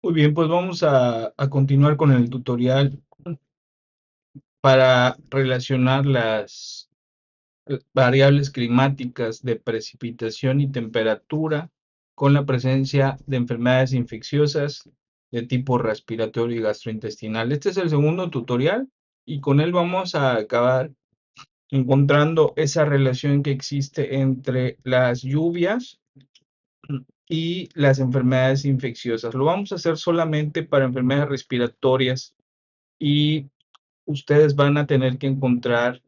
Muy bien, pues vamos a continuar con el tutorial para relacionar las variables climáticas de precipitación y temperatura con la presencia de enfermedades infecciosas de tipo respiratorio y gastrointestinal. Este es el segundo tutorial y con él vamos a acabar encontrando esa relación que existe entre las lluvias y las enfermedades infecciosas. Lo vamos a hacer solamente para enfermedades respiratorias y ustedes van a tener que encontrar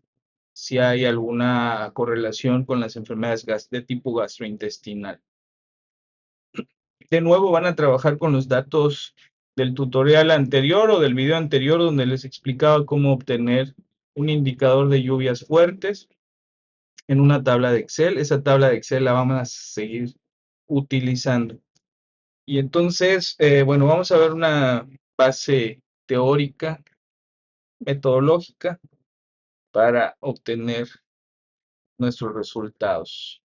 si hay alguna correlación con las enfermedades de tipo gastrointestinal. De nuevo van a trabajar con los datos del tutorial anterior o del video anterior donde les explicaba cómo obtener un indicador de lluvias fuertes en una tabla de Excel. Esa tabla de Excel la vamos a seguir utilizando. Y entonces, bueno, vamos a ver una base teórica, metodológica para obtener nuestros resultados.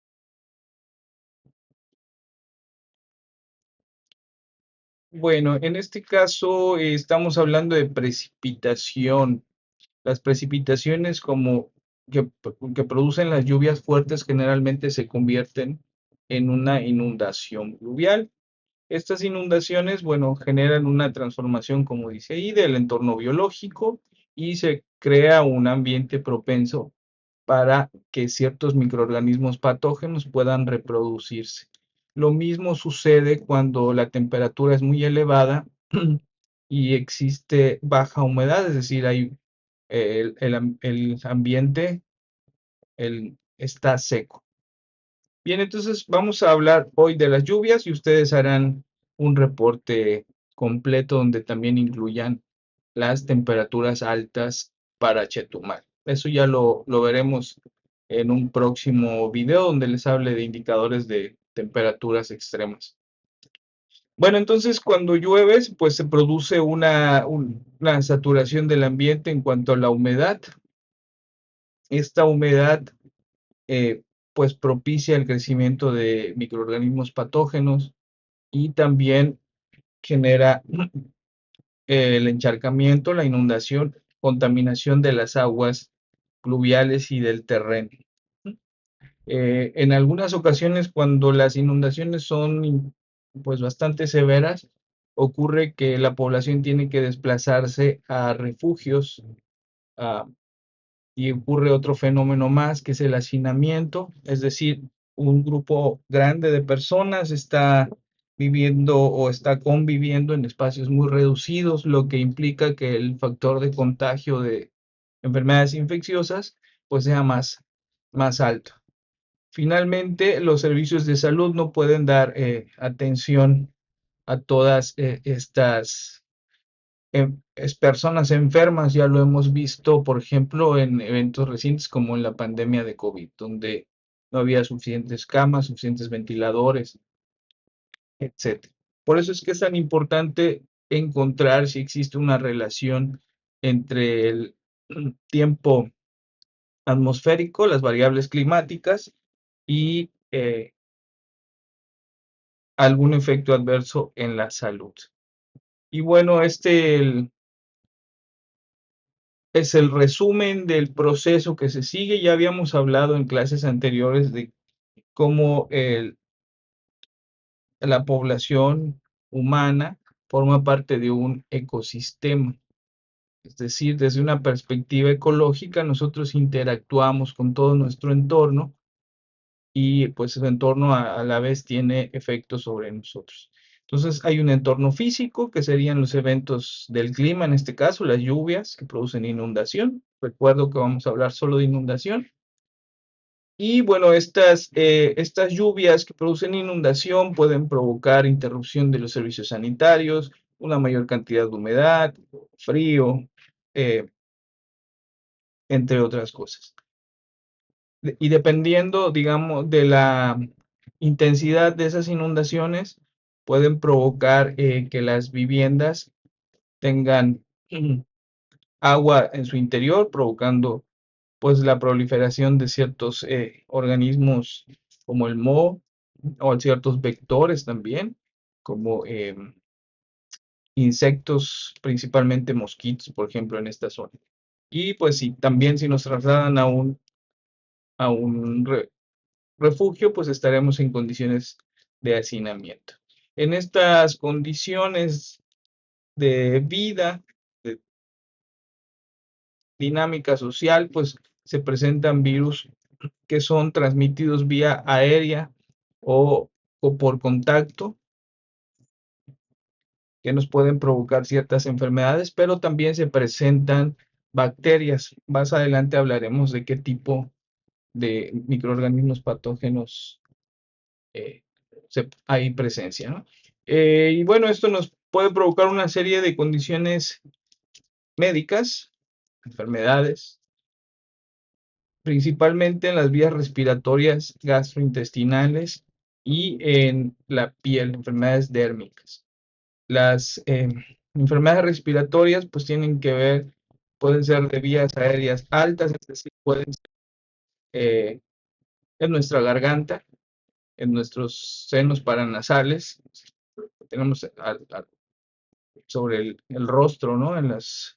Bueno, en este caso estamos hablando de precipitación. Las precipitaciones como que producen las lluvias fuertes generalmente se convierten en una inundación pluvial. Estas inundaciones, bueno, generan una transformación, como dice ahí, del entorno biológico y se crea un ambiente propenso para que ciertos microorganismos patógenos puedan reproducirse. Lo mismo sucede cuando la temperatura es muy elevada y existe baja humedad, es decir, hay el ambiente está seco. Bien, entonces vamos a hablar hoy de las lluvias y ustedes harán un reporte completo donde también incluyan las temperaturas altas para Chetumal. Eso ya lo veremos en un próximo video donde les hable de indicadores de temperaturas extremas. Bueno, entonces cuando llueve, pues se produce una saturación del ambiente en cuanto a la humedad. Esta humedad eh, pues propicia el crecimiento de microorganismos patógenos y también genera el encharcamiento, la inundación, contaminación de las aguas pluviales y del terreno. En algunas ocasiones, cuando las inundaciones son pues bastante severas, ocurre que la población tiene que desplazarse a refugios, a y ocurre otro fenómeno más que es el hacinamiento, es decir, un grupo grande de personas está viviendo o está conviviendo en espacios muy reducidos, lo que implica que el factor de contagio de enfermedades infecciosas pues sea más alto. Finalmente, los servicios de salud no pueden dar atención a todas estas es personas enfermas, ya lo hemos visto, por ejemplo, en eventos recientes como en la pandemia de COVID, donde no había suficientes camas, suficientes ventiladores, etcétera. Por eso es que es tan importante encontrar si existe una relación entre el tiempo atmosférico, las variables climáticas y algún efecto adverso en la salud. Y bueno, es el resumen del proceso que se sigue. Ya habíamos hablado en clases anteriores de cómo la población humana forma parte de un ecosistema. Es decir, desde una perspectiva ecológica, nosotros interactuamos con todo nuestro entorno y pues el entorno a la vez tiene efectos sobre nosotros. Entonces hay un entorno físico que serían los eventos del clima, en este caso las lluvias que producen inundación. Recuerdo que vamos a hablar solo de inundación. Y bueno, estas lluvias que producen inundación pueden provocar interrupción de los servicios sanitarios, una mayor cantidad de humedad, frío, eh, entre otras cosas. Y dependiendo, digamos, de la intensidad de esas inundaciones, pueden provocar que las viviendas tengan agua en su interior, provocando pues la proliferación de ciertos organismos como el moho o ciertos vectores también, como insectos, principalmente mosquitos, por ejemplo, en esta zona. Y pues sí, también si nos trasladan a un refugio, pues estaremos en condiciones de hacinamiento. En estas condiciones de vida, de dinámica social, pues se presentan virus que son transmitidos vía aérea o por contacto, que nos pueden provocar ciertas enfermedades, pero también se presentan bacterias. Más adelante hablaremos de qué tipo de microorganismos patógenos eh, hay presencia, ¿no? Y bueno, esto nos puede provocar una serie de condiciones médicas, enfermedades, principalmente en las vías respiratorias, gastrointestinales y en la piel, enfermedades dérmicas. Las enfermedades respiratorias pues tienen que ver, pueden ser de vías aéreas altas, es decir, pueden ser en nuestra garganta, en nuestros senos paranasales, tenemos sobre el rostro, ¿no? En las,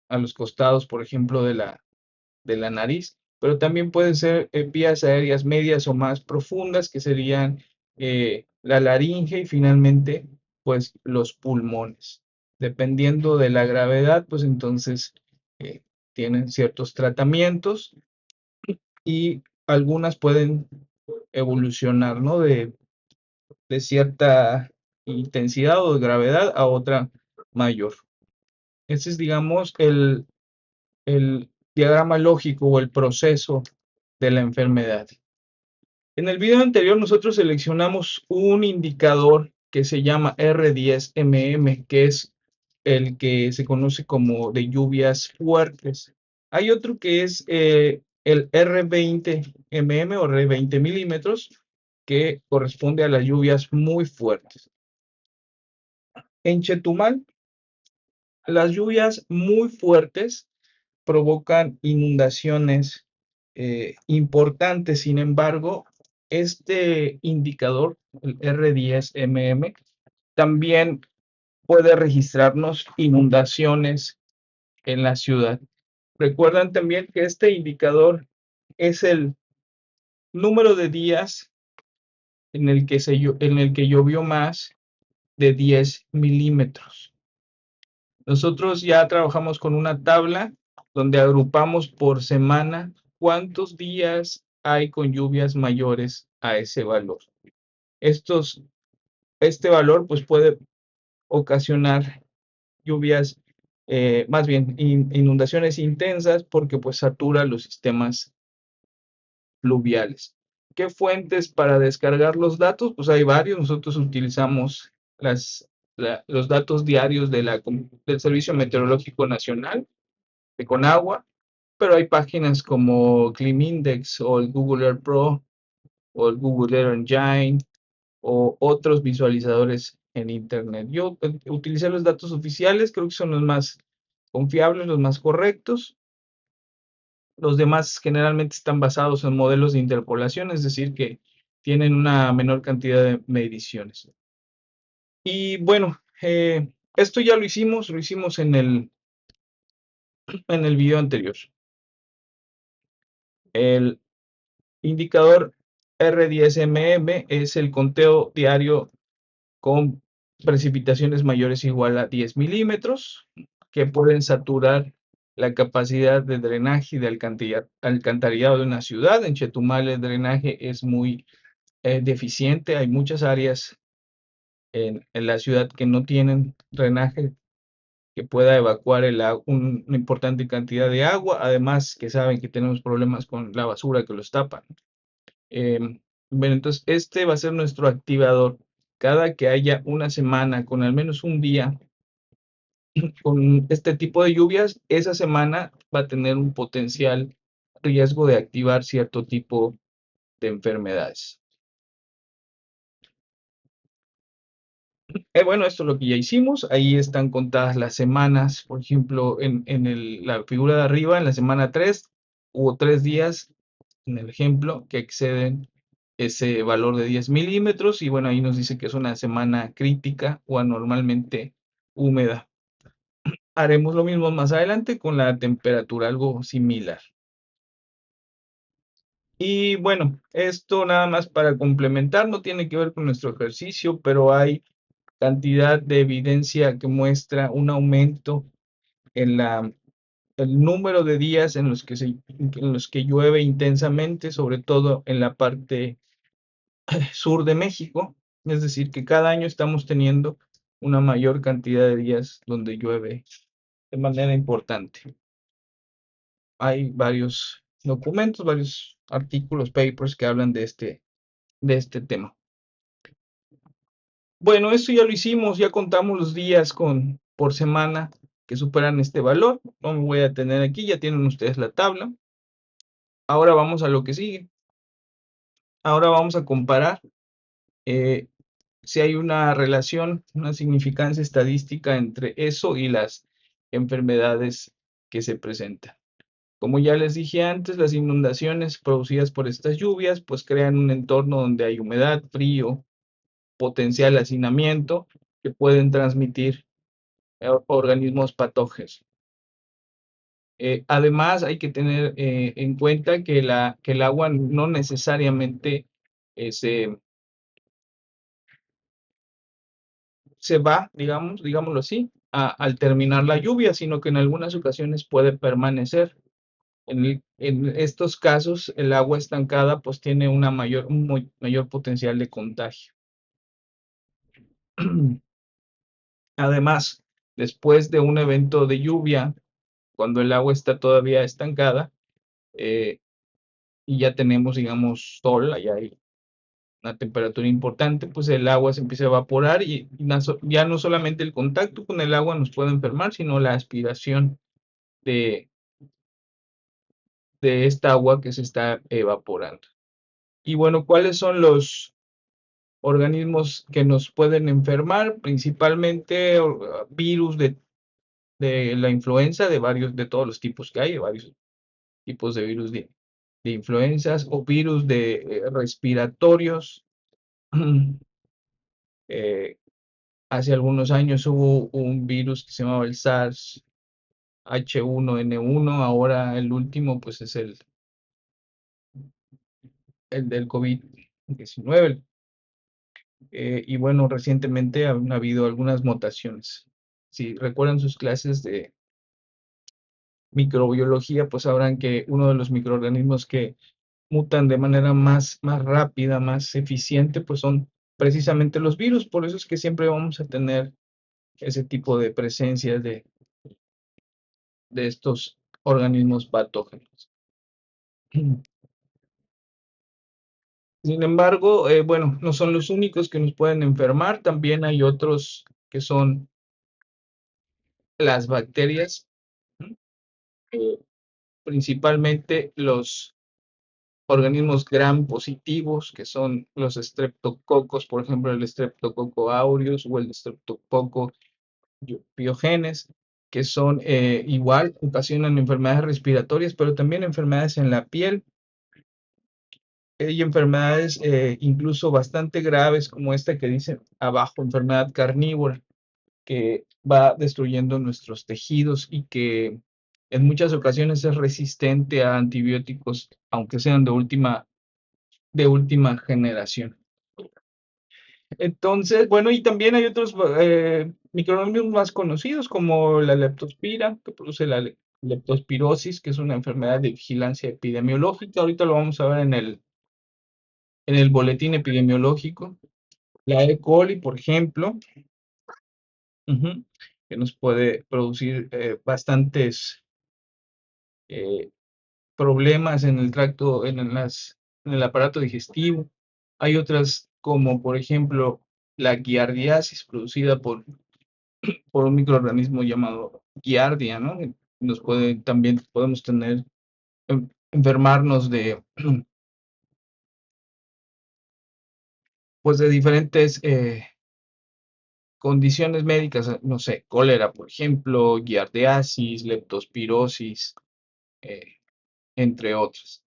a los costados, por ejemplo, de la nariz, pero también pueden ser vías aéreas medias o más profundas, que serían la laringe y finalmente, pues los pulmones. Dependiendo de la gravedad, pues entonces eh, tienen ciertos tratamientos y algunas pueden evolucionar, ¿no? De cierta intensidad o de gravedad a otra mayor. Ese es, digamos, el diagrama lógico o el proceso de la enfermedad. En el video anterior nosotros seleccionamos un indicador que se llama R10mm, que es el que se conoce como de lluvias fuertes. Hay otro que es el R20mm o R20 milímetros, que corresponde a las lluvias muy fuertes. En Chetumal, las lluvias muy fuertes provocan inundaciones importantes. Sin embargo, este indicador, el R10mm, también puede registrarnos inundaciones en la ciudad. Recuerdan también que este indicador es el número de días en el que llovió más de 10 milímetros. Nosotros ya trabajamos con una tabla donde agrupamos por semana cuántos días hay con lluvias mayores a ese valor. Este valor pues puede ocasionar lluvias, más bien inundaciones intensas, porque pues satura los sistemas fluviales. ¿Qué fuentes para descargar los datos? Pues hay varios. Nosotros utilizamos los datos diarios del Servicio Meteorológico Nacional, de Conagua, pero hay páginas como ClimateIndex o el Google Earth Pro o el Google Earth Engine o otros visualizadores en Internet. Yo utilicé los datos oficiales, creo que son los más confiables, los más correctos. Los demás generalmente están basados en modelos de interpolación, es decir, que tienen una menor cantidad de mediciones. Y bueno, esto ya lo hicimos en el video anterior. El indicador R10mm es el conteo diario con precipitaciones mayores o igual a 10 milímetros, que pueden saturar la capacidad de drenaje y de alcantarillado de una ciudad. En Chetumal el drenaje es muy deficiente, hay muchas áreas en la ciudad que no tienen drenaje que pueda evacuar una importante cantidad de agua, además que saben que tenemos problemas con la basura que los tapan. Bueno, entonces este va a ser nuestro activador. Cada que haya una semana con al menos un día con este tipo de lluvias, esa semana va a tener un potencial riesgo de activar cierto tipo de enfermedades. Bueno, esto es lo que ya hicimos. Ahí están contadas las semanas. Por ejemplo, en la figura de arriba, en la semana 3, hubo 3 días, en el ejemplo, que exceden ese valor de 10 milímetros y bueno, ahí nos dice que es una semana crítica o anormalmente húmeda. Haremos lo mismo más adelante con la temperatura, algo similar. Y bueno, esto nada más para complementar, no tiene que ver con nuestro ejercicio, pero hay cantidad de evidencia que muestra un aumento en el número de días en los que llueve intensamente, sobre todo en la parte sur de México. Es decir, que cada año estamos teniendo una mayor cantidad de días donde llueve de manera importante. Hay varios documentos, varios artículos, papers que hablan de este tema. Bueno, esto ya lo hicimos, ya contamos los días por semana que superan este valor. No me voy a detener aquí, ya tienen ustedes la tabla. Ahora vamos a lo que sigue. Ahora vamos a comparar eh, si hay una relación, una significancia estadística entre eso y las enfermedades que se presentan. Como ya les dije antes, las inundaciones producidas por estas lluvias pues crean un entorno donde hay humedad, frío, potencial hacinamiento que pueden transmitir organismos patógenos. Además, hay que tener en cuenta que que el agua no necesariamente eh, se, se va, digámoslo así, al terminar la lluvia, sino que en algunas ocasiones puede permanecer. En estos casos, el agua estancada pues tiene un mayor potencial de contagio. Además, después de un evento de lluvia, cuando el agua está todavía estancada eh, y ya tenemos, digamos, sol, allá hay una temperatura importante, pues el agua se empieza a evaporar ya no solamente el contacto con el agua nos puede enfermar, sino la aspiración de, de esta agua que se está evaporando. Y bueno, ¿cuáles son los organismos que nos pueden enfermar? Principalmente virus de la influenza, de todos los tipos que hay, de varios tipos de virus de influencias o virus de respiratorios. Eh, Hace algunos años hubo un virus que se llamaba el SARS H1N1, ahora el último pues es el del COVID-19. Y bueno, recientemente han habido algunas mutaciones. Si recuerdan sus clases de microbiología, pues sabrán que uno de los microorganismos que mutan de manera más rápida, más eficiente, pues son precisamente los virus. Por eso es que siempre vamos a tener ese tipo de presencia de estos organismos patógenos. Sin embargo, bueno, no son los únicos que nos pueden enfermar, también hay otros que son las bacterias, eh, principalmente los organismos gram positivos, que son los estreptococos, por ejemplo, el Streptococcus aureus o el Streptococcus pyogenes, que son igual, ocasionan enfermedades respiratorias, pero también enfermedades en la piel y enfermedades incluso bastante graves como esta que dice abajo, enfermedad carnívora, que va destruyendo nuestros tejidos y que en muchas ocasiones es resistente a antibióticos, aunque sean de última generación. Entonces, bueno, y también hay otros microorganismos más conocidos como la leptospira, que produce la leptospirosis, que es una enfermedad de vigilancia epidemiológica. Ahorita lo vamos a ver en el boletín epidemiológico. La E. coli, por ejemplo, ujú, que nos puede producir bastantes eh, problemas en el tracto, en el aparato digestivo. Hay otras como, por ejemplo, la giardiasis producida por un microorganismo llamado giardia, ¿no? También podemos tener, enfermarnos pues de diferentes condiciones médicas, no sé, cólera, por ejemplo, giardiasis, leptospirosis, eh, entre otras.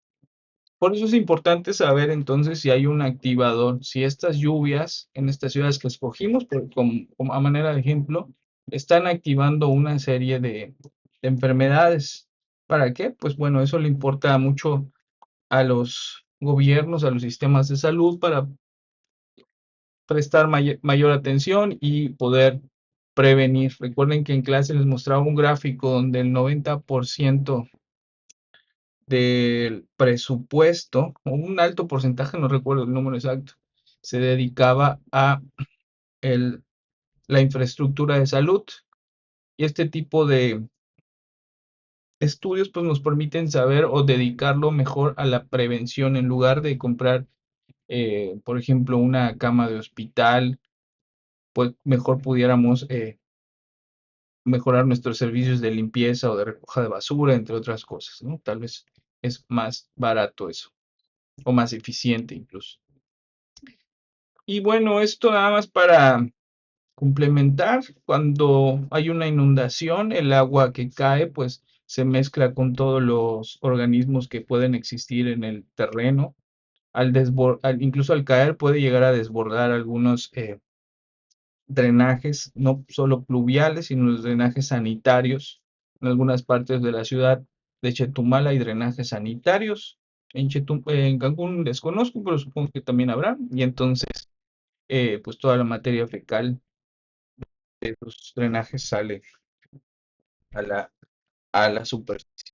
Por eso es importante saber entonces si hay un activador, si estas lluvias en estas ciudades que escogimos como a manera de ejemplo, están activando una serie de enfermedades. ¿Para qué? Pues bueno, eso le importa mucho a los gobiernos, a los sistemas de salud para prestar mayor atención y poder prevenir. Recuerden que en clase les mostraba un gráfico donde el 90% del presupuesto, o un alto porcentaje, no recuerdo el número exacto, se dedicaba a el- la infraestructura de salud. Y este tipo de estudios pues nos permiten saber o dedicarlo mejor a la prevención en lugar de comprar, por ejemplo, una cama de hospital, pues mejor pudiéramos mejorar nuestros servicios de limpieza o de recogida de basura, entre otras cosas, ¿no? Tal vez es más barato eso, o más eficiente incluso. Y bueno, esto nada más para complementar, cuando hay una inundación, el agua que cae, pues se mezcla con todos los organismos que pueden existir en el terreno. Incluso al caer puede llegar a desbordar algunos drenajes, no solo pluviales, sino los drenajes sanitarios. En algunas partes de la ciudad de Chetumal hay drenajes sanitarios. En Cancún desconozco, pero supongo que también habrá. Y entonces, pues toda la materia fecal de los drenajes sale a la superficie.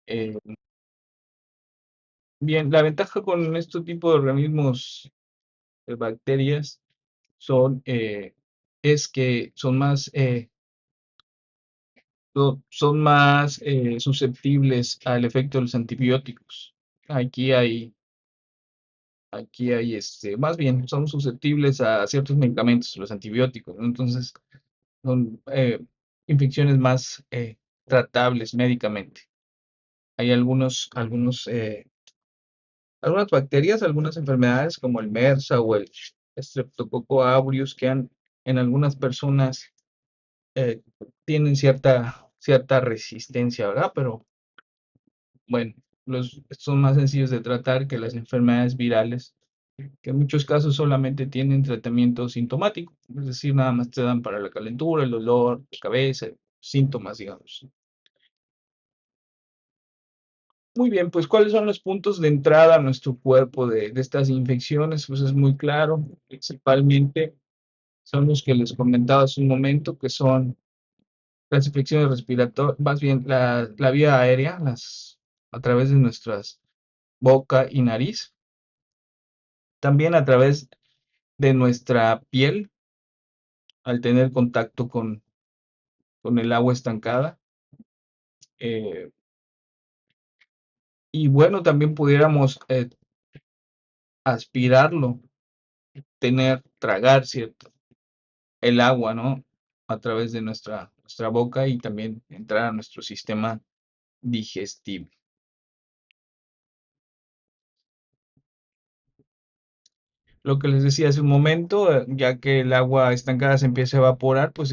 Eh, bien, la ventaja con este tipo de organismos, de bacterias, son, es que son más susceptibles al efecto de los antibióticos. Aquí hay, más bien, son susceptibles a ciertos medicamentos, los antibióticos, ¿no? Entonces, son infecciones más tratables médicamente. Hay algunas bacterias, algunas enfermedades como el MRSA o el Streptococcus aureus en algunas personas eh, tienen cierta resistencia, ¿verdad? Pero bueno, son más sencillos de tratar que las enfermedades virales, que en muchos casos solamente tienen tratamiento sintomático, es decir, nada más te dan para la calentura, el dolor de cabeza, síntomas, digamos. Muy bien, pues ¿cuáles son los puntos de entrada a nuestro cuerpo de estas infecciones? Pues es muy claro, principalmente son los que les comentaba hace un momento, que son las infecciones respiratorias, más bien la vía aérea, a través de nuestras boca y nariz, también a través de nuestra piel, al tener contacto con el agua estancada. eh, y bueno, también pudiéramos aspirarlo, tragar, ¿cierto? El agua, ¿no? A través de nuestra boca y también entrar a nuestro sistema digestivo. Lo que les decía hace un momento, ya que el agua estancada se empieza a evaporar, pues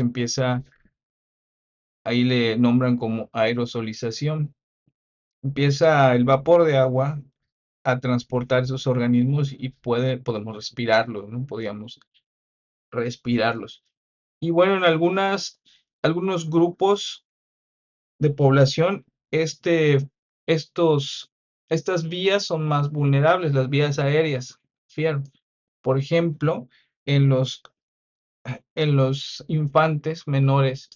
ahí le nombran como aerosolización. Empieza el vapor de agua a transportar esos organismos y podemos respirarlos, ¿no? Podíamos respirarlos. Y bueno, en algunos grupos de población, estos, estas vías son más vulnerables, las vías aéreas. Fiero. Por ejemplo, en los infantes menores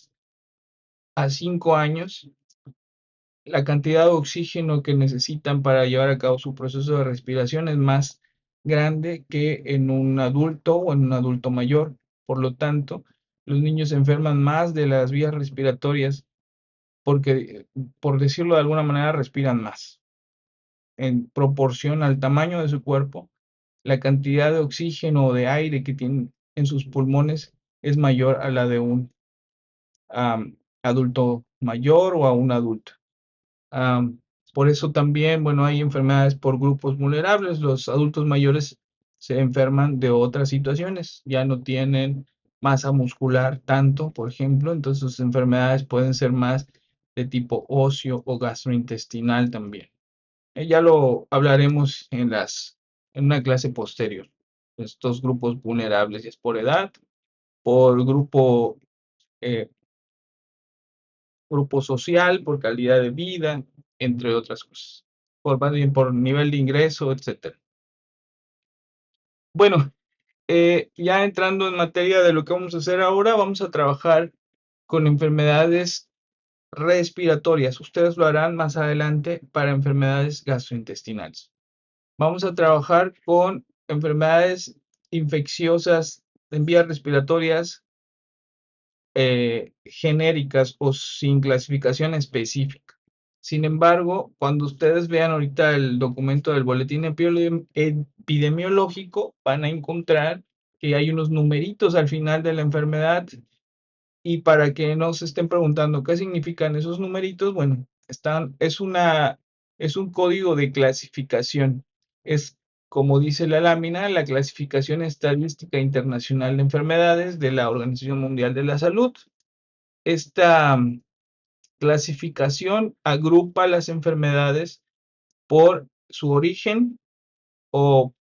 a 5 años, la cantidad de oxígeno que necesitan para llevar a cabo su proceso de respiración es más grande que en un adulto o en un adulto mayor. Por lo tanto, los niños se enferman más de las vías respiratorias porque, por decirlo de alguna manera, respiran más. En proporción al tamaño de su cuerpo, la cantidad de oxígeno o de aire que tienen en sus pulmones es mayor a la de un adulto mayor o a un adulto. Am, por eso también, bueno, hay enfermedades por grupos vulnerables. Los adultos mayores se enferman de otras situaciones, ya no tienen masa muscular tanto, por ejemplo, entonces sus enfermedades pueden ser más de tipo óseo o gastrointestinal también. Ya lo hablaremos en una clase posterior. Estos grupos vulnerables es por edad, por eh, grupo social, por calidad de vida, entre otras cosas. Por más bien por nivel de ingreso, etcétera. Bueno, ya entrando en materia de lo que vamos a hacer ahora, vamos a trabajar con enfermedades respiratorias. Ustedes lo harán más adelante para enfermedades gastrointestinales. Vamos a trabajar con enfermedades infecciosas en vías respiratorias genéricas o sin clasificación específica. Sin embargo, cuando ustedes vean ahorita el documento del boletín epidemiológico, van a encontrar que hay unos numeritos al final de la enfermedad y para que no se estén preguntando qué significan esos numeritos, bueno, es un código de clasificación. Es, como dice la lámina, la clasificación estadística internacional de enfermedades de la Organización Mundial de la Salud. Esta clasificación agrupa las enfermedades por su origen o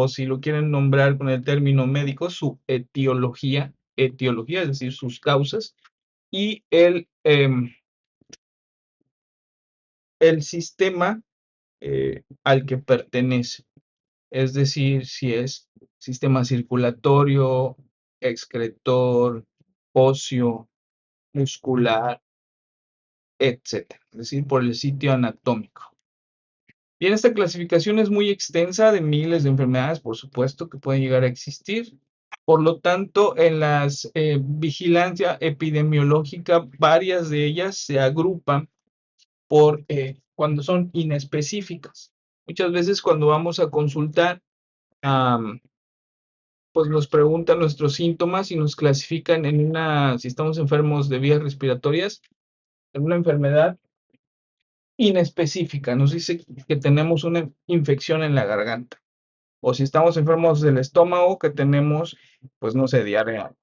si lo quieren nombrar con el término médico, su etiología, es decir, sus causas, y el sistema al que pertenece, es decir, si es sistema circulatorio, excretor, óseo, muscular, etcétera, es decir, por el sitio anatómico. Bien, esta clasificación es muy extensa de miles de enfermedades, por supuesto, que pueden llegar a existir. Por lo tanto, en la vigilancia epidemiológica, varias de ellas se agrupan por cuando son inespecíficas. Muchas veces cuando vamos a consultar, pues nos preguntan nuestros síntomas y nos clasifican si estamos enfermos de vías respiratorias, en una enfermedad inespecífica. Nos dice que tenemos una infección en la garganta. O si estamos enfermos del estómago, que tenemos, pues no sé, diarrea.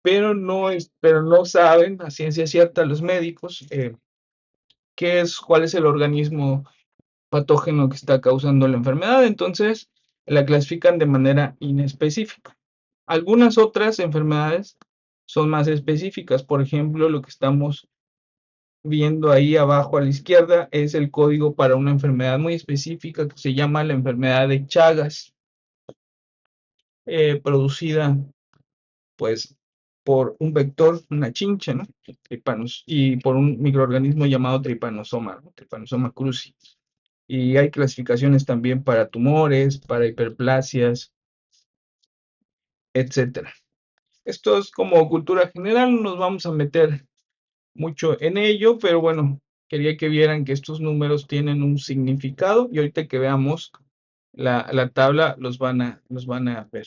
Pero no saben a ciencia cierta los médicos cuál es el organismo patógeno que está causando la enfermedad, entonces la clasifican de manera inespecífica. Algunas otras enfermedades son más específicas, por ejemplo, lo que estamos viendo ahí abajo a la izquierda es el código para una enfermedad muy específica que se llama la enfermedad de Chagas, producida pues por un vector, una chincha, ¿no? Y por un microorganismo llamado tripanosoma, ¿no? Tripanosoma cruzi. Y hay clasificaciones también para tumores, para hiperplasias, etcétera. Esto es como cultura general, no nos vamos a meter mucho en ello, pero bueno, quería que vieran que estos números tienen un significado y ahorita que veamos la tabla los van a ver.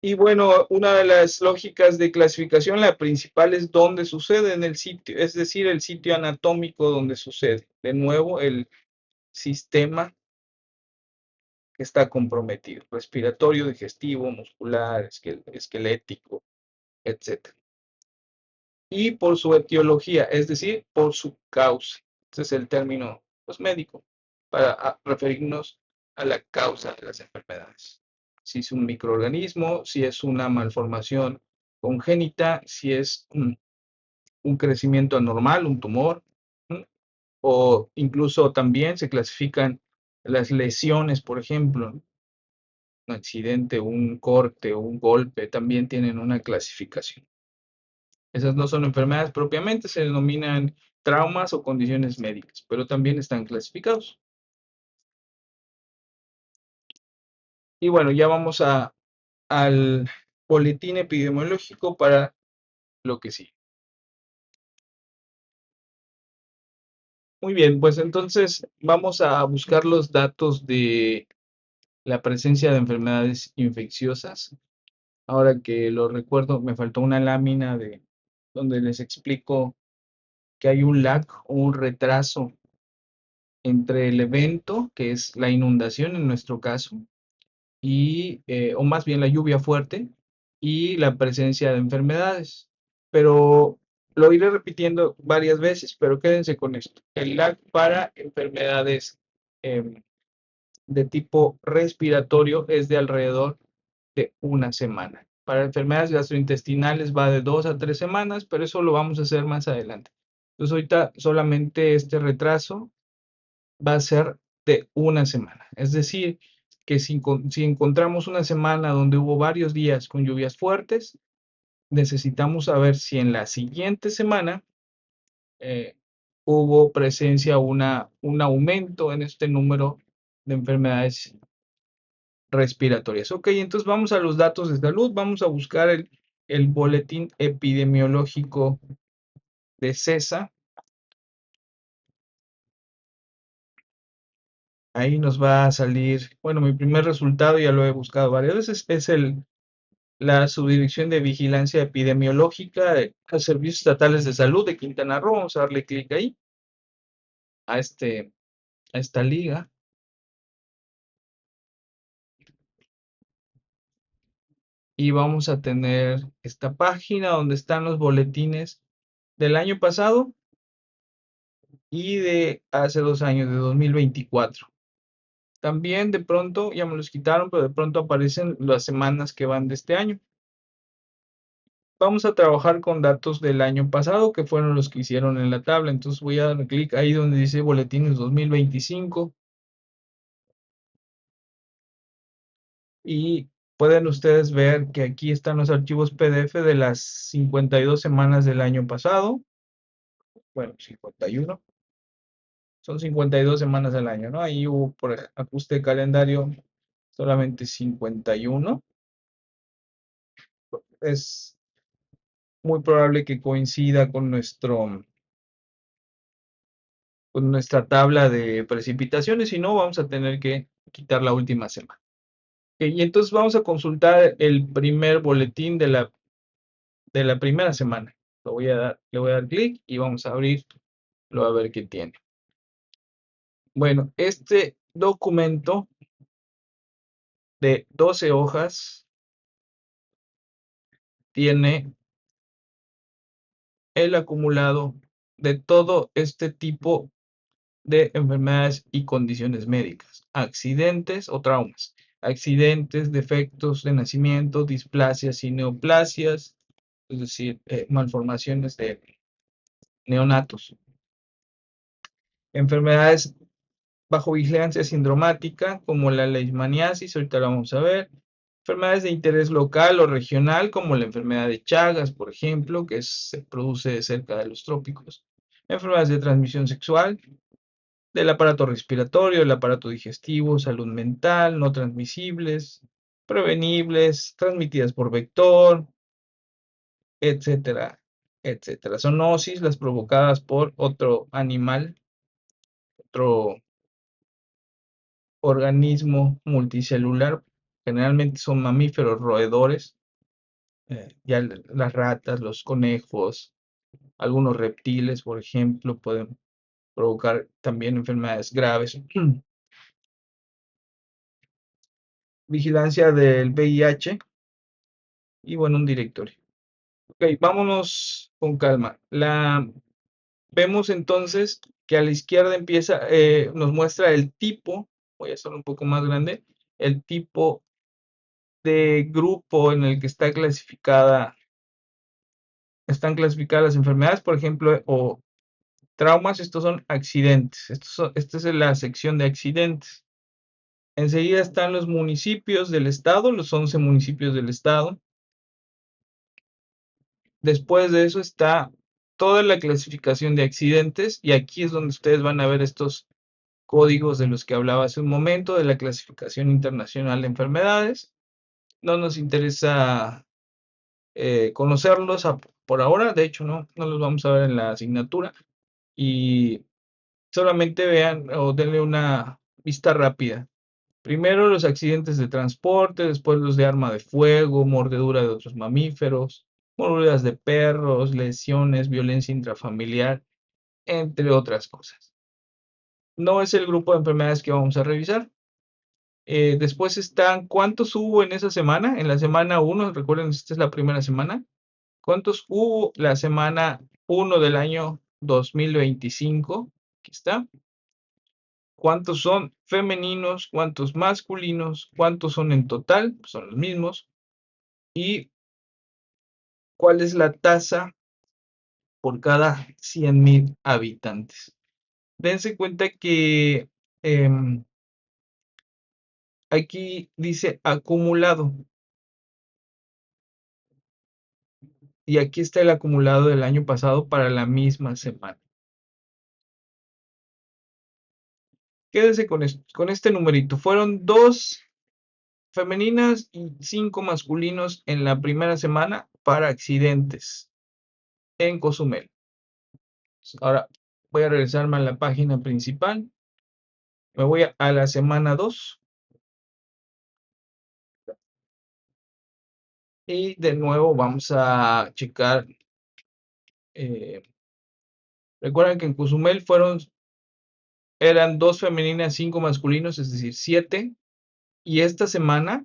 Y bueno, una de las lógicas de clasificación, la principal es dónde sucede en el sitio, es decir, el sitio anatómico donde sucede. De nuevo, el sistema que está comprometido, respiratorio, digestivo, muscular, esquelético, etcétera. Y por su etiología, es decir, por su causa. Ese es el término pues, médico para referirnos a la causa de las enfermedades. Si es un microorganismo, si es una malformación congénita, si es un crecimiento anormal, un tumor, o incluso también se clasifican las lesiones, por ejemplo, ¿no? Un accidente, un corte o un golpe también tienen una clasificación. Esas no son enfermedades propiamente, se denominan traumas o condiciones médicas, pero también están clasificados. Y bueno, ya vamos al boletín epidemiológico para lo que sí. Muy bien, pues entonces vamos a buscar los datos de la presencia de enfermedades infecciosas. Ahora que lo recuerdo, me faltó una lámina de donde les explico que hay un lag o un retraso entre el evento, que es la inundación en nuestro caso, o más bien la lluvia fuerte, y la presencia de enfermedades. Pero Lo iré repitiendo varias veces, pero quédense con esto. El lag para enfermedades de tipo respiratorio es de alrededor de una semana. Para enfermedades gastrointestinales va de 2 a 3 semanas, pero eso lo vamos a hacer más adelante. Entonces ahorita solamente este retraso va a ser de una semana. Es decir, que si encontramos una semana donde hubo varios días con lluvias fuertes, necesitamos saber si en la siguiente semana eh, hubo presencia, un aumento en este número de enfermedades respiratorias. Ok, entonces vamos a los datos de salud, vamos a buscar el boletín epidemiológico de CESA. Ahí nos va a salir, bueno, mi primer resultado ya lo he buscado varias veces, es la Subdirección de Vigilancia Epidemiológica de los Servicios Estatales de Salud de Quintana Roo. Vamos a darle clic ahí, a, a esta liga. Y vamos a tener esta página donde están los boletines del año pasado y de hace 2 años, de 2024. También de pronto, ya me los quitaron, pero de pronto aparecen las semanas que van de este año. Vamos a trabajar con datos del año pasado, que fueron los que hicieron en la tabla. Entonces voy a dar clic ahí donde dice boletines 2025. Y pueden ustedes ver que aquí están los archivos PDF de las 52 semanas del año pasado. Bueno, 51. Son 52 semanas al año, ¿no? Ahí hubo por ajuste de calendario solamente 51. Es muy probable que coincida con nuestra tabla de precipitaciones, si no, vamos a tener que quitar la última semana. Y entonces vamos a consultar el primer boletín de la primera semana. Le voy a dar clic y vamos a abrirlo a ver qué tiene. Bueno, este documento de 12 hojas tiene el acumulado de todo este tipo de enfermedades y condiciones médicas, accidentes o traumas, accidentes, defectos de nacimiento, displasias y neoplasias, es decir, malformaciones de neonatos, enfermedades bajo vigilancia sindromática como la leishmaniasis, ahorita la vamos a ver, enfermedades de interés local o regional como la enfermedad de Chagas, por ejemplo, que se produce cerca de los trópicos, enfermedades de transmisión sexual, del aparato respiratorio, del aparato digestivo, salud mental, no transmisibles, prevenibles, transmitidas por vector, etcétera, etcétera. Zoonosis, las provocadas por otro animal, otro organismo multicelular, generalmente son mamíferos roedores, ya las ratas, los conejos, algunos reptiles, por ejemplo, pueden provocar también enfermedades graves. Vigilancia del VIH y bueno, un directorio. Ok, vámonos con calma. Vemos entonces que a la izquierda nos muestra el tipo, voy a hacerlo un poco más grande, el tipo de grupo en el que están clasificadas las enfermedades, por ejemplo, o traumas. Estos son accidentes. Esta es la sección de accidentes. Enseguida están los municipios del estado, los 11 municipios del estado. Después de eso está toda la clasificación de accidentes y aquí es donde ustedes van a ver estos códigos de los que hablaba hace un momento, de la clasificación internacional de enfermedades. No nos interesa conocerlos por ahora, de hecho no los vamos a ver en la asignatura y solamente vean o denle una vista rápida. Primero los accidentes de transporte, después los de arma de fuego, mordedura de otros mamíferos, mordidas de perros, lesiones, violencia intrafamiliar, entre otras cosas. No es el grupo de enfermedades que vamos a revisar. Después están cuántos hubo en esa semana. En la semana 1, recuerden, esta es la primera semana. ¿Cuántos hubo la semana 1 del año 2025. Aquí está. ¿Cuántos son femeninos? ¿Cuántos masculinos? ¿Cuántos son en total? Son los mismos. ¿Y cuál es la tasa por cada 100,000 habitantes? Dense cuenta que aquí dice acumulado y aquí está el acumulado del año pasado para la misma semana. Quédense con este numerito. Fueron 2 femeninas y 5 masculinos en la primera semana para accidentes en Cozumel. Ahora voy a regresarme a la página principal. Me voy a la semana 2 y de nuevo vamos a checar. Recuerden que en Cozumel eran 2 femeninas, 5 masculinos, es decir, 7. Y esta semana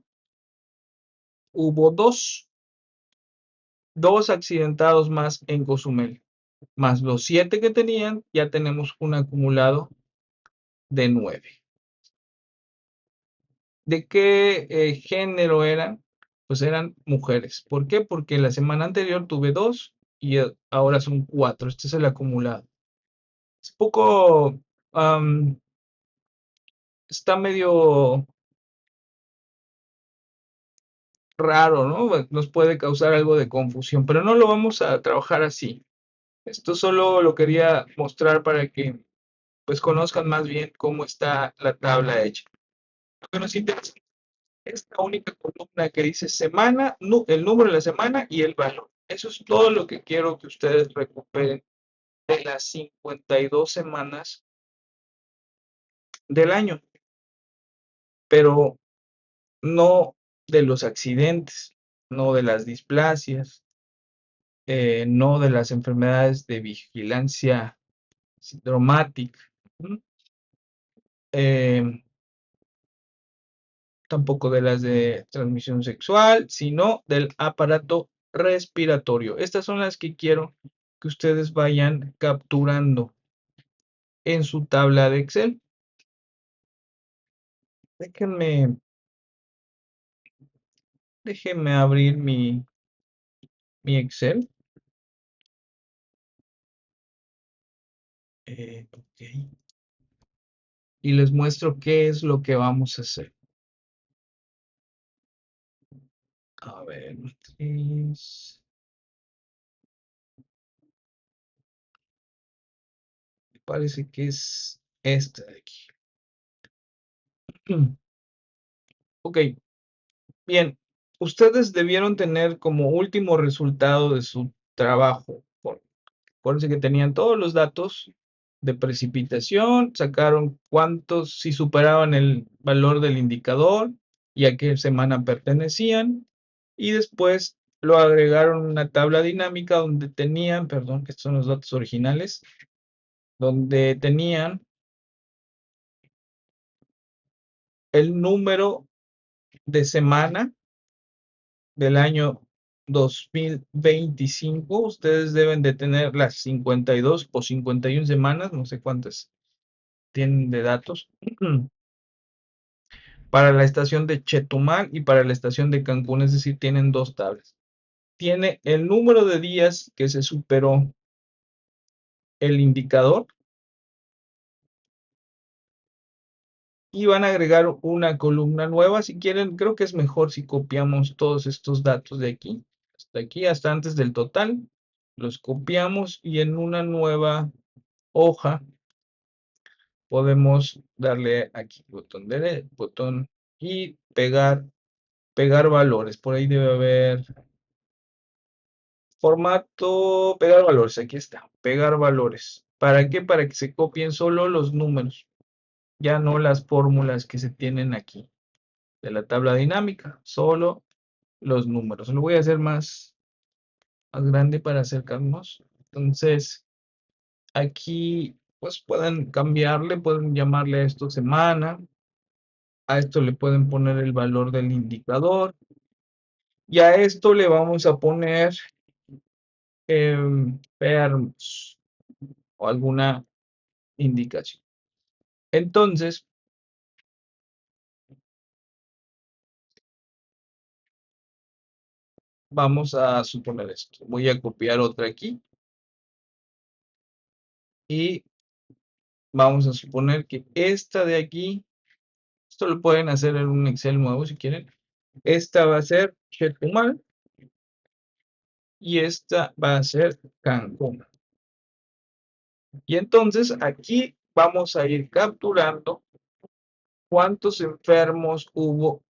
hubo 2 accidentados más en Cozumel. Más los 7 que tenían, ya tenemos un acumulado de 9. ¿De qué género eran? Pues eran mujeres. ¿Por qué? Porque la semana anterior tuve 2 y ahora son 4. Este es el acumulado. Es poco, está medio raro, ¿no? Nos puede causar algo de confusión, pero no lo vamos a trabajar así. Esto solo lo quería mostrar para que pues conozcan más bien cómo está la tabla hecha. Lo que nos interesa es esta única columna que dice semana, el número de la semana y el valor. Eso es todo lo que quiero que ustedes recuperen de las 52 semanas del año, pero no de los accidentes, no de las displasias, no de las enfermedades de vigilancia sindromática, eh, tampoco de las de transmisión sexual, sino del aparato respiratorio. Estas son las que quiero que ustedes vayan capturando en su tabla de Excel. Déjenme, déjenme abrir mi Excel. Ok. Y les muestro qué es lo que vamos a hacer. A ver, matriz. Parece que es esta de aquí. Ok, bien. Ustedes debieron tener como último resultado de su trabajo. Acuérdense que tenían todos los datos de precipitación, sacaron cuántos, si superaban el valor del indicador y a qué semana pertenecían, y después lo agregaron a una tabla dinámica donde tenían, perdón, que estos son los datos originales, donde tenían el número de semana del año 2025. Ustedes deben de tener las 52 o 51 semanas, no sé cuántas tienen de datos, para la estación de Chetumal y para la estación de Cancún, es decir, tienen 2 tablas. Tiene el número de días que se superó el indicador y van a agregar una columna nueva. Si quieren, creo que es mejor si copiamos todos estos datos de aquí, hasta antes del total, los copiamos y en una nueva hoja podemos darle aquí botón y pegar valores. Por ahí debe haber formato, pegar valores. Aquí está, pegar valores. ¿Para qué? Para que se copien solo los números, ya no las fórmulas que se tienen aquí de la tabla dinámica, solo los números. Lo voy a hacer más grande para acercarnos. Entonces, aquí pues pueden cambiarle, pueden llamarle a esto semana, a esto le pueden poner el valor del indicador y a esto le vamos a poner enfermos o alguna indicación. Entonces, vamos a suponer esto. Voy a copiar otra aquí y vamos a suponer que esta de aquí, esto lo pueden hacer en un Excel nuevo si quieren. Esta va a ser Chetumal y esta va a ser Cancún. Y entonces aquí vamos a ir capturando cuántos enfermos hubo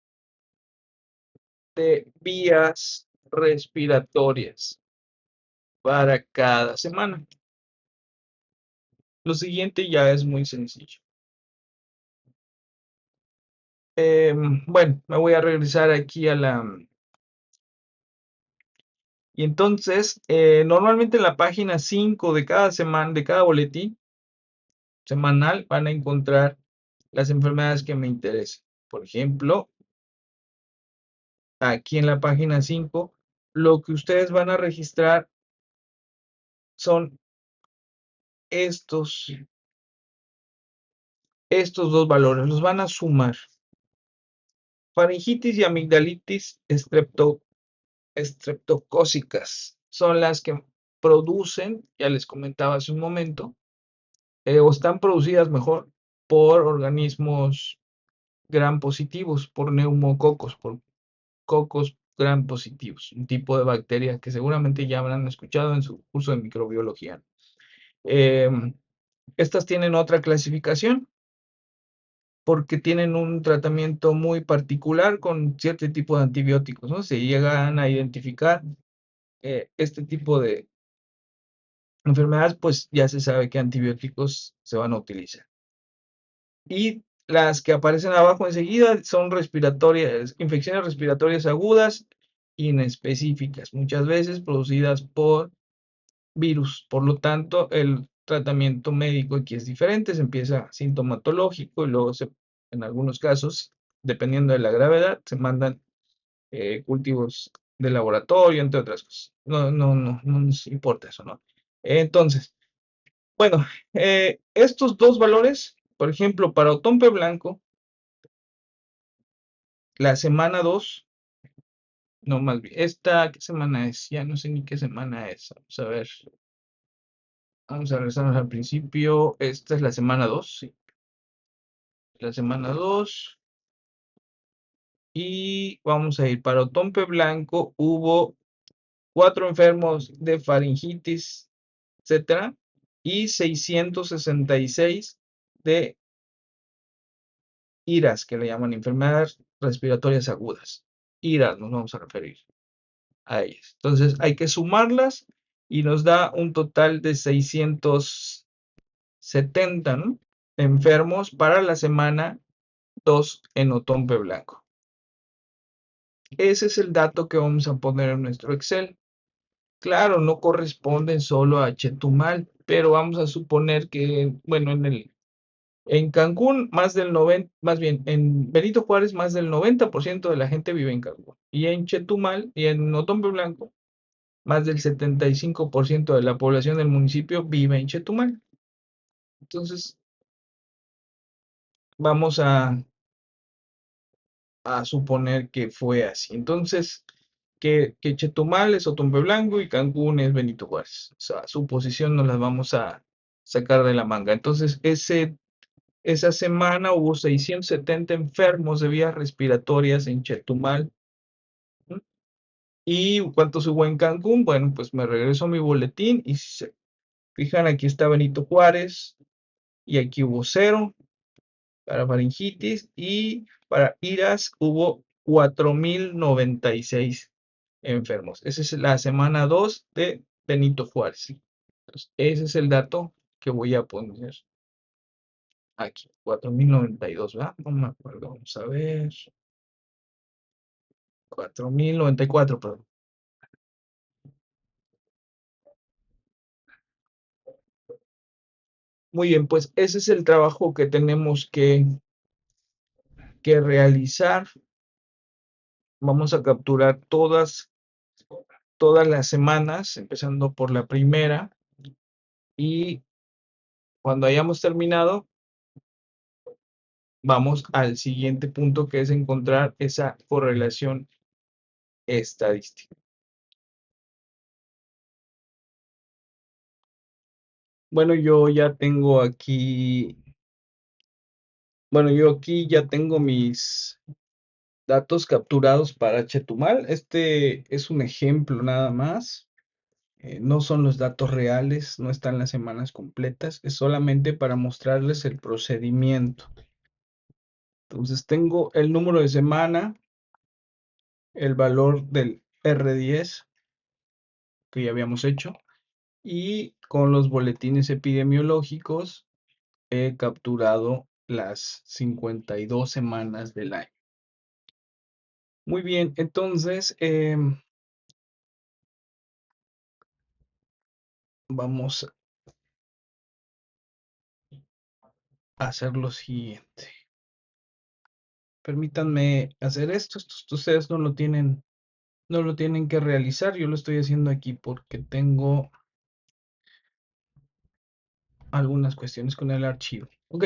de vías respiratorias para cada semana. Lo siguiente ya es muy sencillo. Bueno, me voy a regresar aquí a la... Y entonces, normalmente en la página 5 de cada semana, de cada boletín semanal, van a encontrar las enfermedades que me interesan. Por ejemplo, aquí en la página 5, lo que ustedes van a registrar son estos, estos dos valores, los van a sumar. Faringitis y amigdalitis estreptocócicas son las que producen, ya les comentaba hace un momento, o están producidas mejor por organismos gram positivos, por neumococos, por cocos gram positivos, un tipo de bacteria que seguramente ya habrán escuchado en su curso de microbiología. Eh, Estas tienen otra clasificación porque tienen un tratamiento muy particular con cierto tipo de antibióticos, ¿no? Se llegan a identificar este tipo de enfermedades, pues ya se sabe qué antibióticos se van a utilizar. Y las que aparecen abajo enseguida son respiratorias, infecciones respiratorias agudas inespecíficas, muchas veces producidas por virus. Por lo tanto, el tratamiento médico aquí es diferente, se empieza sintomatológico y luego en algunos casos, dependiendo de la gravedad, se mandan cultivos de laboratorio, entre otras cosas. No nos importa eso, ¿no? Entonces, bueno, estos dos valores, por ejemplo, para otompe blanco, la semana 2, no más bien, esta, ¿qué semana es? Ya no sé ni qué semana es. Vamos a ver. Vamos a regresarnos al principio. Esta es la semana 2, sí. La semana 2. Y vamos a ir para otompe blanco. Hubo 4 enfermos de faringitis, etcétera, y 666 de IRAS, que le llaman enfermedades respiratorias agudas. IRAS nos vamos a referir a ellas. Entonces hay que sumarlas y nos da un total de 670, ¿no?, enfermos para la semana 2 en otompe blanco. Ese es el dato que vamos a poner en nuestro Excel. Claro, no corresponden solo a Chetumal, pero vamos a suponer que, bueno, en Cancún, más del 90, más bien, en Benito Juárez, más del 90% de la gente vive en Cancún. Y en Chetumal y en Otompe Blanco, más del 75% de la población del municipio vive en Chetumal. Entonces, vamos a suponer que fue así. Entonces, que Chetumal es Otompe Blanco y Cancún es Benito Juárez. O sea, su posición nos la vamos a sacar de la manga. Entonces, esa semana hubo 670 enfermos de vías respiratorias en Chetumal. ¿Mm? ¿Y cuántos hubo en Cancún? Bueno, pues me regreso a mi boletín y si se fijan, aquí está Benito Juárez y aquí hubo 0 para faringitis y para IRAS hubo 4096 enfermos. Esa es la semana 2 de Benito Juárez. Entonces, ese es el dato que voy a poner aquí. 4092, ¿verdad? No me acuerdo. Vamos a ver. 4094, perdón. Muy bien, pues ese es el trabajo que tenemos que realizar. Vamos a capturar todas todas las semanas, empezando por la primera, y cuando hayamos terminado, vamos al siguiente punto, que es encontrar esa correlación estadística. Bueno, yo aquí ya tengo mis datos capturados para Chetumal. Este es un ejemplo nada más. No son los datos reales, no están las semanas completas, es solamente para mostrarles el procedimiento. Entonces tengo el número de semana, el valor del R10 que ya habíamos hecho, y con los boletines epidemiológicos he capturado las 52 semanas del año. Muy bien, entonces vamos a hacer lo siguiente. Permítanme hacer esto. Ustedes no lo tienen que realizar. Yo lo estoy haciendo aquí porque tengo algunas cuestiones con el archivo. Ok,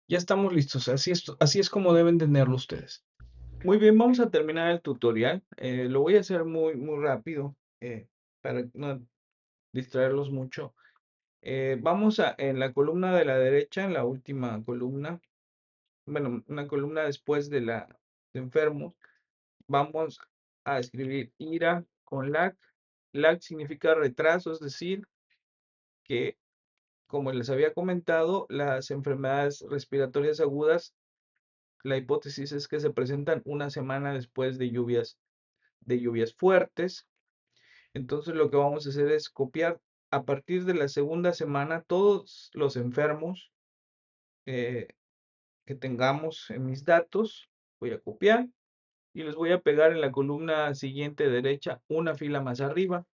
ya estamos listos. Así es como deben tenerlo ustedes. Muy bien, vamos a terminar el tutorial. Lo voy a hacer muy rápido para no distraerlos mucho. En la columna de la derecha, en la última columna, bueno, una columna después de enfermos, vamos a escribir IRA con LAC. LAC significa retraso, es decir, que, como les había comentado, las enfermedades respiratorias agudas, la hipótesis es que se presentan una semana después de lluvias fuertes. Entonces lo que vamos a hacer es copiar a partir de la segunda semana todos los enfermos eh, que tengamos en mis datos. Voy a copiar y los voy a pegar en la columna siguiente derecha, una fila más arriba.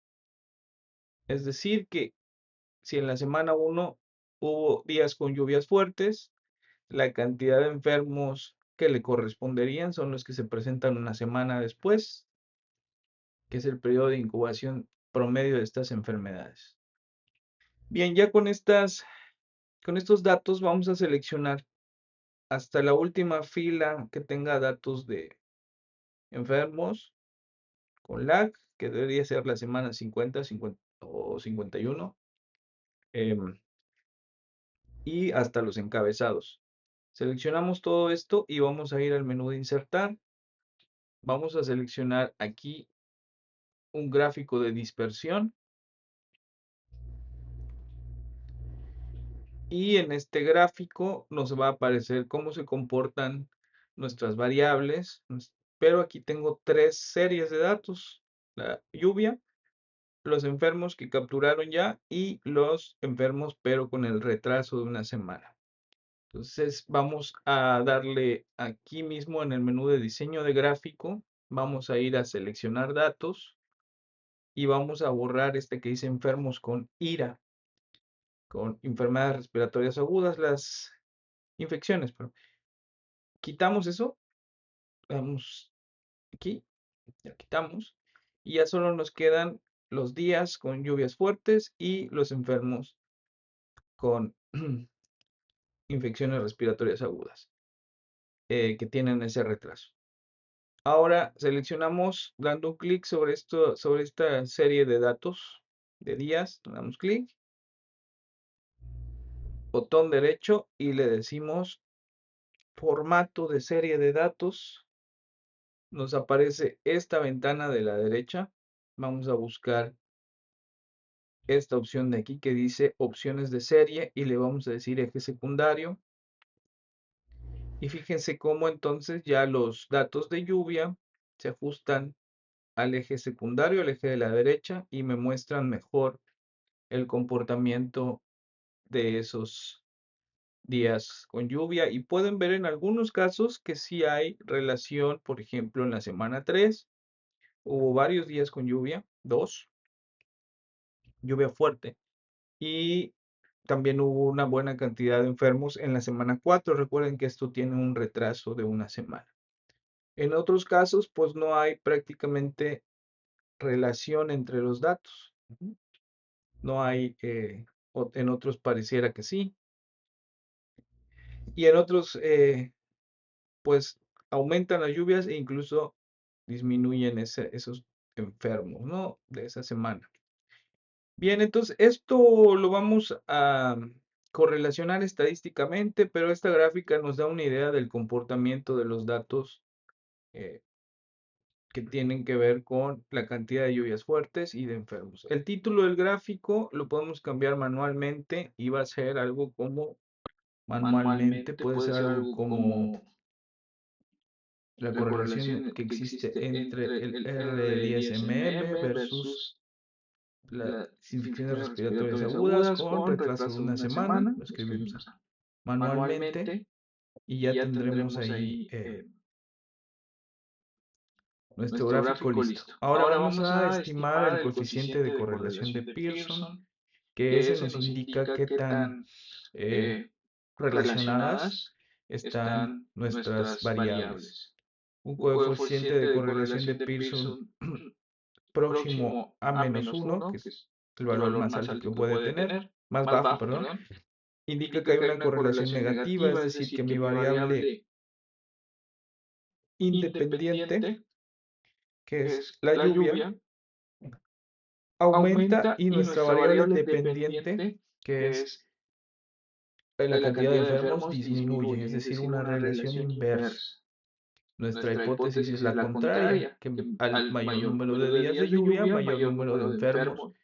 Es decir, que si en la semana 1 hubo días con lluvias fuertes, la cantidad de enfermos que le corresponderían son los que se presentan una semana después, que es el periodo de incubación promedio de estas enfermedades. Bien, ya con estos datos vamos a seleccionar hasta la última fila que tenga datos de enfermos con lag, que debería ser la semana 50, 50 o 51, y hasta los encabezados. Seleccionamos todo esto y vamos a ir al menú de insertar. Vamos a seleccionar aquí un gráfico de dispersión. Y en este gráfico nos va a aparecer cómo se comportan nuestras variables. Pero aquí tengo 3 series de datos: la lluvia, los enfermos que capturaron ya y los enfermos pero con el retraso de una semana. Entonces vamos a darle aquí mismo en el menú de diseño de gráfico, vamos a ir a seleccionar datos y vamos a borrar este que dice enfermos con IRA, con enfermedades respiratorias agudas, las infecciones. Pero quitamos eso, vamos aquí, ya quitamos, y ya solo nos quedan los días con lluvias fuertes y los enfermos con infecciones respiratorias agudas que tienen ese retraso. Ahora seleccionamos dando un clic sobre esta serie de datos de días, damos clic, botón derecho y le decimos formato de serie de datos. Nos aparece esta ventana de la derecha. Vamos a buscar esta opción de aquí que dice opciones de serie y le vamos a decir eje secundario. Y fíjense cómo entonces ya los datos de lluvia se ajustan al eje secundario, al eje de la derecha, y me muestran mejor el comportamiento de esos días con lluvia. Y pueden ver en algunos casos que sí hay relación. Por ejemplo, en la semana 3 hubo varios días con lluvia, 2, lluvia fuerte, y también hubo una buena cantidad de enfermos en la semana 4. Recuerden que esto tiene un retraso de una semana. En otros casos, pues no hay prácticamente relación entre los datos. No hay, en otros pareciera que sí, y en otros, pues aumentan las lluvias e incluso disminuyen esos enfermos, ¿no? De esa semana. Bien, entonces esto lo vamos a correlacionar estadísticamente, pero esta gráfica nos da una idea del comportamiento de los datos eh, que tienen que ver con la cantidad de lluvias fuertes y de enfermos. El título del gráfico lo podemos cambiar manualmente y va a ser algo como, manualmente puede ser algo como la correlación que existe entre el R10mm versus las infecciones respiratorias agudas con retraso de una semana. Lo escribimos manualmente y ya tendremos ahí nuestro gráfico listo. Ahora vamos a estimar el coeficiente de correlación de Pearson, que ese nos indica qué tan eh, relacionadas están nuestras variables. Un coeficiente de correlación de Pearson próximo a -1, que es el valor más alto que puede tener, más bajo, perdón, indica que hay una correlación negativa, es decir, que mi variable independiente, que es la lluvia, aumenta y nuestra variable dependiente, que es la cantidad de enfermos, disminuye, es decir, una relación inversa. Nuestra hipótesis es la contraria, que al mayor número de días de lluvia, mayor número de enfermos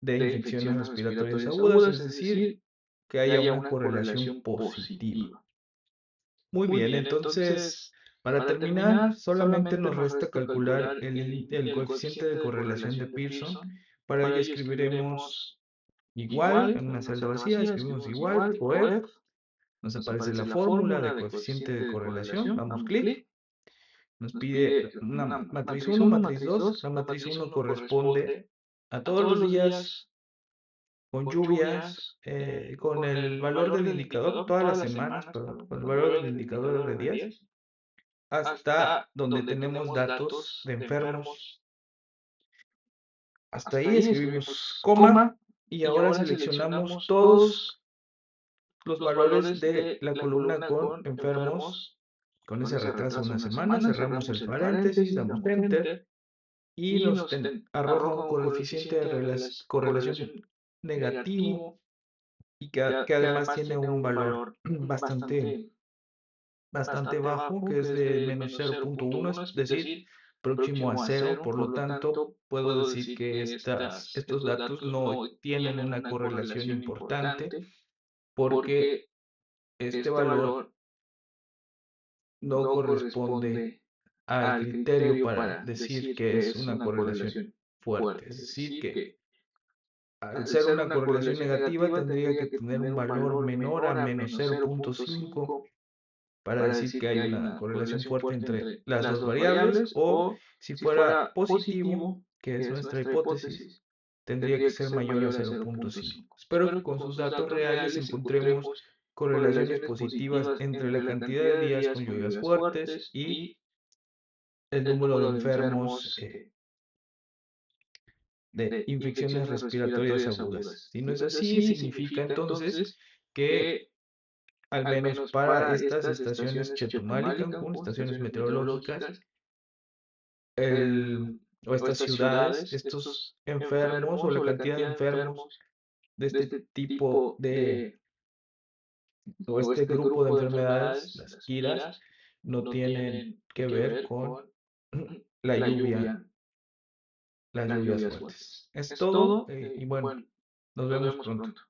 de infecciones respiratorias agudas, es decir, que haya una correlación positiva. Muy bien, entonces, para terminar, solamente nos resta calcular el coeficiente de correlación de Pearson. Para ello escribiremos igual, en una celda vacía, escribimos igual, coef, nos aparece la fórmula de coeficiente de correlación, damos clic, nos pide una matriz 1, matriz 2, la matriz 1 corresponde a todos los días con lluvias, con el valor del indicador, todas las semanas, perdón, con el valor del indicador R10, hasta donde tenemos datos de enfermos. Hasta ahí escribimos coma y ahora seleccionamos todos los valores de la columna con enfermos con ese retraso de una semana, cerramos el paréntesis, damos enter y nos arroja un coeficiente de correlación negativo y que además tiene un valor bastante bajo, que es de -0.1, es decir, próximo a cero. Por lo tanto, puedo decir que estos datos no tienen una correlación importante porque este valor no corresponde al criterio para decir que es una correlación fuerte. Es decir, que al ser una correlación negativa tendría que tener un valor menor a -0.5 para decir que hay una correlación fuerte entre las dos variables, o si fuera positivo, que es nuestra hipótesis, tendría que ser mayor a 0.5. Espero que con sus datos reales encontremos correlaciones positivas entre la cantidad de días con lluvias fuertes y el número de enfermos de infecciones respiratorias agudas. Si no es así, significa entonces que al menos para estas estaciones Chetumal y Cancún, estaciones meteorológicas, o estas ciudades, estos enfermos o la cantidad de enfermos de este tipo o este grupo de enfermedades, las IRAS, no tienen que ver con la lluvia, las lluvias fuertes. Es todo, y bueno, nos vemos pronto.